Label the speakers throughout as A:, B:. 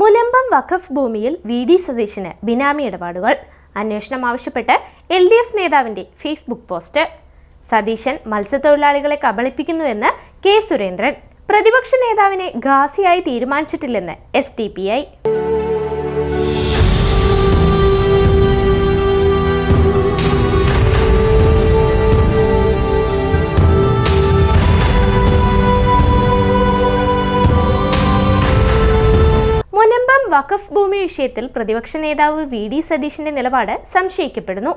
A: മുനമ്പം വഖഫ് ഭൂമിയിൽ വി.ഡി. സതീശന് ബിനാമി ഇടപാടുകൾ. അന്വേഷണം ആവശ്യപ്പെട്ട് LDF നേതാവിന്റെ ഫേസ്ബുക്ക് പോസ്റ്റ്. സതീശൻ മത്സ്യത്തൊഴിലാളികളെ കബളിപ്പിക്കുന്നുവെന്ന് കെ. സുരേന്ദ്രൻ. പ്രതിപക്ഷ നേതാവിനെ ഘാസിയായി തീരുമാനിച്ചിട്ടില്ലെന്ന് SDPI. വഖഫ് ഭൂമി വിഷയത്തിൽ പ്രതിപക്ഷ നേതാവ് വി.ഡി. സതീശന്റെ നിലപാട് സംശയിക്കപ്പെടുന്നു.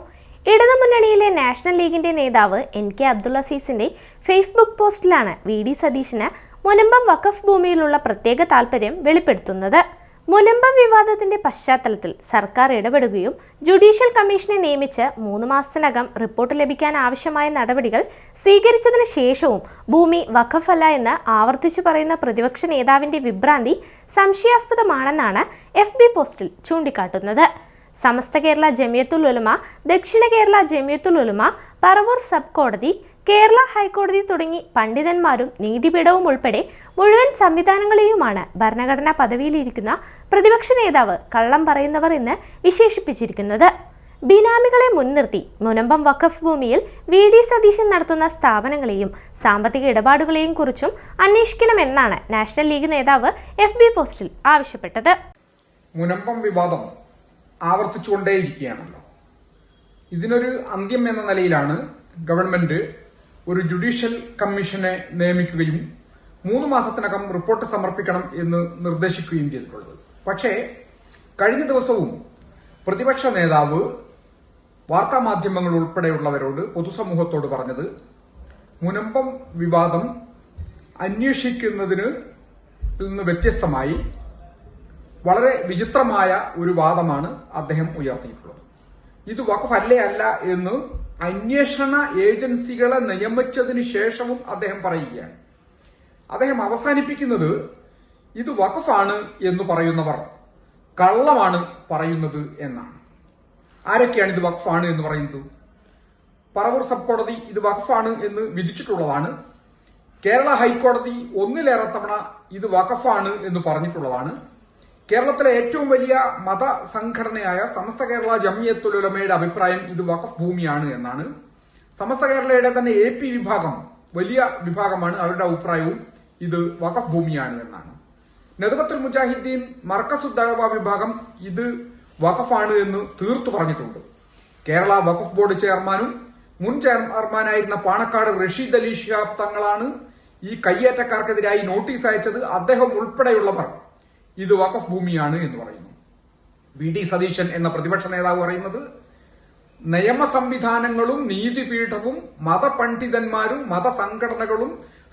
A: ഇടതുമുന്നണിയിലെ നാഷണൽ ലീഗിന്റെ നേതാവ് NK അബ്ദുൾ അസീസിന്റെ ഫേസ്ബുക്ക് പോസ്റ്റിലാണ് വി.ഡി. സതീശന് മുനമ്പം വഖഫ് ഭൂമിയിലുള്ള പ്രത്യേക താൽപര്യം വെളിപ്പെടുത്തുന്നത്. മുനമ്പം വിവാദത്തിന്റെ പശ്ചാത്തലത്തിൽ സർക്കാർ ഇടപെടുകയും ജുഡീഷ്യൽ കമ്മീഷനെ നിയമിച്ച് 3 മാസത്തിനകം റിപ്പോർട്ട് ലഭിക്കാൻ ആവശ്യമായ നടപടികൾ സ്വീകരിച്ചതിന് ശേഷവും ഭൂമി വഖഫ് അല്ല എന്ന് ആവർത്തിച്ചു പറയുന്ന പ്രതിപക്ഷ നേതാവിന്റെ വിഭ്രാന്തി സംശയാസ്പദമാണെന്നാണ് FB പോസ്റ്റിൽ ചൂണ്ടിക്കാട്ടുന്നത്. സമസ്ത കേരള ജമിയത്തുൽ ഉലമ, ദക്ഷിണ കേരള ജമിയത്തുൽ ഉലമ, പറവൂർ സബ് കോടതി, കേരള ഹൈക്കോടതി തുടങ്ങി പണ്ഡിതന്മാരും നീതിപീഠവും ഉൾപ്പെടെ മുഴുവൻ സംവിധാനങ്ങളെയുമാണ് ഭരണഘടനാ പദവിയിലിരിക്കുന്ന പ്രതിപക്ഷ നേതാവ് കള്ളം പറയുന്നവർ എന്ന് വിശേഷിപ്പിച്ചിരിക്കുന്നത്. ബിനാമികളെ മുൻനിർത്തി മുനമ്പം വഖഫ് ഭൂമിയിൽ വി.ഡി. സതീശൻ നടത്തുന്ന സ്ഥാപനങ്ങളെയും സാമ്പത്തിക ഇടപാടുകളെയും കുറിച്ചും അന്വേഷിക്കണമെന്നാണ് നാഷണൽ ലീഗ് നേതാവ് FB പോസ്റ്റിൽ ആവശ്യപ്പെട്ടത്.
B: മുനമ്പം വിവാദം ആവർത്തിച്ചുകൊണ്ടേയിരിക്കുകയാണല്ലോ. ഇതിനൊരു അന്ത്യം എന്ന നിലയിലാണ് ഗവൺമെന്റ് ഒരു ജുഡീഷ്യൽ കമ്മീഷനെ നിയമിക്കുകയും 3 മാസത്തിനകം റിപ്പോർട്ട് സമർപ്പിക്കണം എന്ന് നിർദ്ദേശിക്കുകയും ചെയ്തിട്ടുള്ളത്. പക്ഷേ കഴിഞ്ഞ ദിവസവും പ്രതിപക്ഷ നേതാവ് വാർത്താമാധ്യമങ്ങൾ ഉൾപ്പെടെയുള്ളവരോട്, പൊതുസമൂഹത്തോട് പറഞ്ഞത് മുനമ്പം വിവാദം അന്വേഷിക്കുന്നതിന് നിന്ന് വ്യത്യസ്തമായി വളരെ വിചിത്രമായ ഒരു വാദമാണ് അദ്ദേഹം ഉയർത്തിയിട്ടുള്ളത്. ഇത് വഖഫ് അല്ലേ അല്ല എന്ന് അന്വേഷണ ഏജൻസികളെ നിയമിച്ചതിന് ശേഷവും അദ്ദേഹം പറയുകയാണ്. അദ്ദേഹം അവസാനിപ്പിക്കുന്നത് ഇത് വഖഫാണ് എന്ന് പറയുന്നവർ കള്ളമാണ് പറയുന്നത് എന്നാണ്. ആരൊക്കെയാണ് ഇത് വഖഫാണ് എന്ന് പറയുന്നത്? പറവൂർ സബ് കോടതി ഇത് വഖഫാണ് എന്ന് വിധിച്ചിട്ടുള്ളതാണ്. കേരള ഹൈക്കോടതി 1ലേറെ തവണ ഇത് വഖഫാണ് എന്ന് പറഞ്ഞിട്ടുള്ളതാണ്. കേരളത്തിലെ ഏറ്റവും വലിയ മതസംഘടനയായ സമസ്ത കേരള ജമിയത്തുൽ ഉലമയുടെ അഭിപ്രായം ഇത് വഖഫ് ഭൂമിയാണ് എന്നാണ്. സമസ്ത കേരളയുടെ തന്നെ AP വിഭാഗം വലിയ വിഭാഗമാണ്, അവരുടെ അഭിപ്രായവും ഇത് വഖഫ് ഭൂമിയാണ് എന്നാണ്. നദ്വത്തുൽ മുജാഹിദ്ദീൻ മർക്കസുദ് ദഅവ വിഭാഗം ഇത് വഖഫാണ് എന്ന് തീർത്തു പറഞ്ഞിട്ടുണ്ട്. കേരള വഖഫ് ബോർഡ് ചെയർമാനും മുൻ ചെയർമാനായിരുന്ന പാണക്കാട് റഷീദ് അലി ശിഹാബ് തങ്ങളാണ് ഈ കയ്യേറ്റക്കാർക്കെതിരായി നോട്ടീസ് അയച്ചത്. അദ്ദേഹം ഉൾപ്പെടെയുള്ളവർ ഇത് വഖഫ് ഭൂമിയാണ് എന്ന് പറയുന്നു. വി.ഡി. സതീശൻ എന്ന പ്രതിപക്ഷ നേതാവ് പറയുന്നത് നിയമ സംവിധാനങ്ങളും നീതിപീഠവും മതപണ്ഡിതന്മാരും മതസംഘടനകളും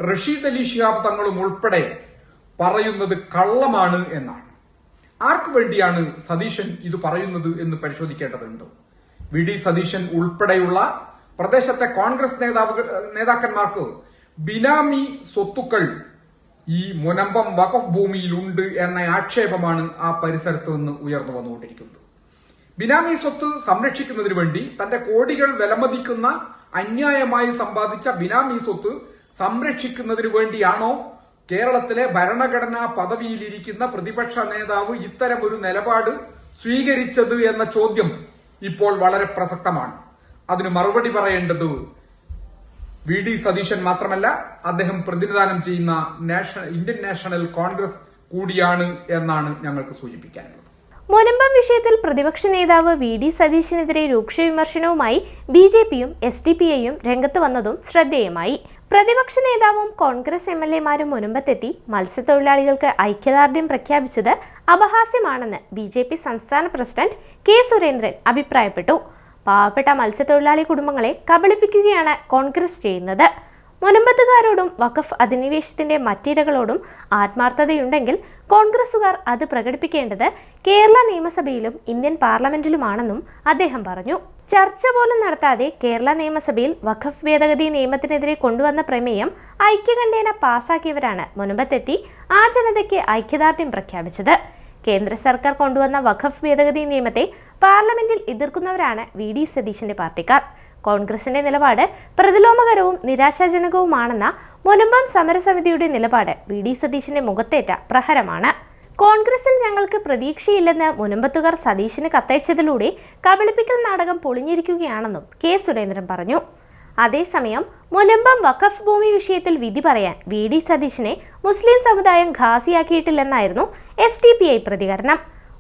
B: റഷീദ് അലി ശിഹാബ് തങ്ങളും ഉൾപ്പെടെ പറയുന്നത് കള്ളമാണ് എന്നാണ്. ആർക്കു വേണ്ടിയാണ് സതീശൻ ഇത് പറയുന്നത് എന്ന് പരിശോധിക്കേണ്ടതുണ്ട്. വി.ഡി. സതീശൻ ഉൾപ്പെടെയുള്ള പ്രദേശത്തെ കോൺഗ്രസ് നേതാക്കന്മാർക്ക് ബിനാമി സ്വത്തുക്കൾ ഈ മുനമ്പം വഖഫ് ഭൂമിയിലുണ്ട് എന്ന ആക്ഷേപമാണ് ആ പരിസരത്ത് നിന്ന് ഉയർന്നു വന്നുകൊണ്ടിരിക്കുന്നത്. ബിനാമി സ്വത്ത് സംരക്ഷിക്കുന്നതിന് വേണ്ടി തന്റെ കോടികൾ വിലമതിക്കുന്ന അന്യായമായി സമ്പാദിച്ച ബിനാമി സ്വത്ത് സംരക്ഷിക്കുന്നതിന് വേണ്ടിയാണോ കേരളത്തിലെ ഭരണഘടനാ പദവിയിലിരിക്കുന്ന പ്രതിപക്ഷ നേതാവ് ഇത്തരമൊരു നിലപാട് സ്വീകരിച്ചത് എന്ന ചോദ്യം ഇപ്പോൾ വളരെ പ്രസക്തമാണ്. അതിന് മറുപടി പറയേണ്ടത് വി.ഡി. സതീശൻ മാത്രമല്ല, അദ്ദേഹം പ്രതിനിധാനം ചെയ്യുന്ന ഇന്ത്യൻ നാഷണൽ കോൺഗ്രസ് കൂടിയാണ് എന്നാണ് ഞങ്ങൾക്ക് സൂചിപ്പിക്കാനുള്ളത്.
A: മുനമ്പം വിഷയത്തിൽ പ്രതിപക്ഷ നേതാവ് വി.ഡി. സതീശനെതിരെ രൂക്ഷ വിമർശനവുമായി BJPയും SDPIയും രംഗത്ത് വന്നതും ശ്രദ്ധേയമായി. പ്രതിപക്ഷ നേതാവും കോൺഗ്രസ് MLAമാരും മുനമ്പത്തെത്തി മത്സ്യത്തൊഴിലാളികൾക്ക് ഐക്യദാർഢ്യം പ്രഖ്യാപിച്ചത് അപഹാസ്യമാണെന്ന് BJP സംസ്ഥാന പ്രസിഡന്റ് കെ. സുരേന്ദ്രൻ അഭിപ്രായപ്പെട്ടു. പാവപ്പെട്ട മത്സ്യത്തൊഴിലാളി കുടുംബങ്ങളെ കബളിപ്പിക്കുകയാണ് കോൺഗ്രസ് ചെയ്യുന്നത്. മുനമ്പത്തുകാരോടും വഖഫ് അധിനിവേശത്തിന്റെ മറ്റിരകളോടും ആത്മാർത്ഥതയുണ്ടെങ്കിൽ കോൺഗ്രസുകാർ അത് പ്രകടിപ്പിക്കേണ്ടത് കേരള നിയമസഭയിലും ഇന്ത്യൻ പാർലമെന്റിലുമാണെന്നും അദ്ദേഹം പറഞ്ഞു. ചർച്ച പോലും നടത്താതെ കേരള നിയമസഭയിൽ വഖഫ് ഭേദഗതി നിയമത്തിനെതിരെ കൊണ്ടുവന്ന പ്രമേയം ഐക്യകണ്ഠേന പാസാക്കിയവരാണ് മുനമ്പത്തെത്തി ആ ജനതയ്ക്ക് ഐക്യദാർഢ്യം പ്രഖ്യാപിച്ചത്. കേന്ദ്ര സർക്കാർ കൊണ്ടുവന്ന വഖഫ് ഭേദഗതി നിയമത്തെ പാർലമെന്റിൽ എതിർക്കുന്നവരാണ് വി.ഡി. സതീശന്റെ പാർട്ടിക്കാർ. കോൺഗ്രസിന്റെ നിലപാട് പ്രതിലോമകരവും നിരാശാജനകവുമാണെന്ന മുനമ്പം സമരസമിതിയുടെ നിലപാട് വി.ഡി. സതീശന്റെ മുഖത്തേറ്റ പ്രഹരമാണ്. കോൺഗ്രസിൽ ഞങ്ങൾക്ക് പ്രതീക്ഷയില്ലെന്ന് മുനമ്പത്തുകാർ സതീശന് കത്തയച്ചതിലൂടെ കബളിപ്പിക്കൽ നാടകം പൊളിഞ്ഞിരിക്കുകയാണെന്നും കെ സുരേന്ദ്രൻ പറഞ്ഞു. അതേസമയം മുനമ്പം വഖഫ് ഭൂമി വിഷയത്തിൽ വിധി പറയാൻ VD സതീശനെ മുസ്ലിം സമുദായം ഘാസിയാക്കിയിട്ടില്ലെന്നായിരുന്നു SDPI പ്രതികരണം.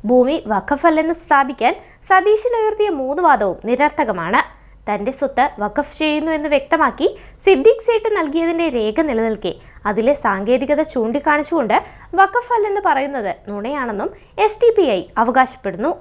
A: ഭൂമി വഖഫ് അല്ലെന്ന് സ്ഥാപിക്കാൻ സതീശൻ ഉയർത്തിയ 3 വാദവും നിരർത്ഥകമാണ്. തന്റെ സ്വത്ത് വഖഫ് ചെയ്യുന്നു എന്ന് വ്യക്തമാക്കി സിദ്ദിഖ് സേട്ട് നൽകിയതിന്റെ രേഖ നിലനിൽക്കെ അതിലെ സാങ്കേതികത ചൂണ്ടിക്കാണിച്ചുകൊണ്ട് വഖഫ് അല്ലെന്ന് പറയുന്നത് നുണയാണെന്നും SDPI അവകാശപ്പെടുന്നു.